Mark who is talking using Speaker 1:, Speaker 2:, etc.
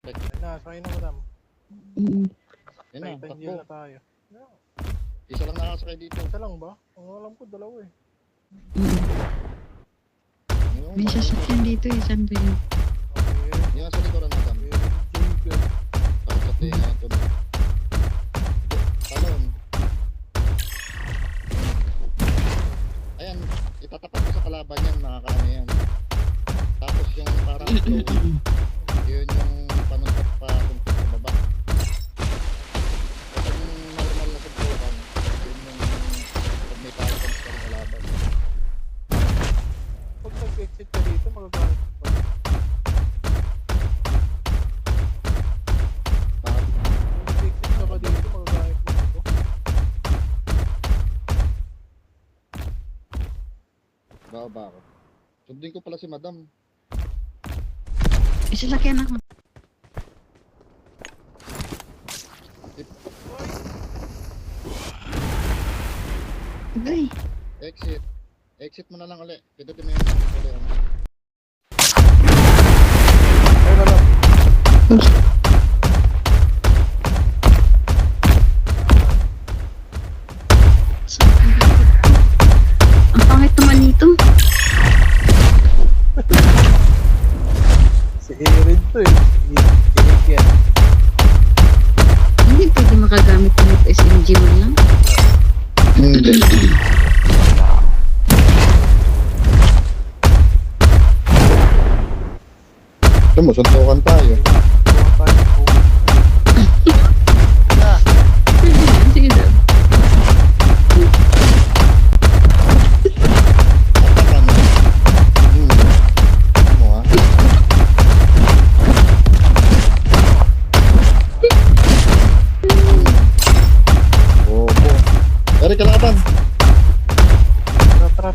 Speaker 1: Ayun na, sakay na madam.
Speaker 2: Mm.
Speaker 3: Yun na,
Speaker 1: Titan Gel na
Speaker 3: takbo.
Speaker 1: tayo. Yeah.
Speaker 3: Isa lang nakasakay dito.
Speaker 1: Isa lang ba? Ang alam ko, dalawa eh.
Speaker 2: Mm.
Speaker 3: Yung
Speaker 2: May sasakyan dito eh. Saan ba yun?
Speaker 1: Okay.
Speaker 3: Yung nasa likuran, madam.
Speaker 1: Jiggle.
Speaker 3: Takot sa tenga ito. Talon. Ayan, itatapat ko sa kalaban yan, nakakaano yan. Tapos yung parang flow, yun yung panuntok pa tuntok sa baba. Kapag yung normal na suntukan, yun yung pag may target ka ng kalaban.
Speaker 1: Pag nag-exit ka dito, magagamit ka pa.
Speaker 3: Bakit?
Speaker 1: Kung nag-exit ka ba dito, magagamit mo dito.
Speaker 3: Baba ako. Sundin ko pala si madam.
Speaker 2: May sasakyan ako. Agay.
Speaker 3: Exit. Exit mo na lang ulit. Pindutin mo yung ulit.
Speaker 1: Ayun na lang.
Speaker 2: Saan ba yun? Ang pangit naman nito.
Speaker 1: Si Erin to eh. Inig yan.
Speaker 2: Hindi pwede makagamit ng SMG mo lang.
Speaker 3: Hindi. Sumusuntukan tayo.
Speaker 1: Buwan tayo. Yeah.
Speaker 2: Pwede yan. Sige daw.
Speaker 3: Atakan mo. Ano ha? Opo. Dari kalaban.
Speaker 1: Tara, tara.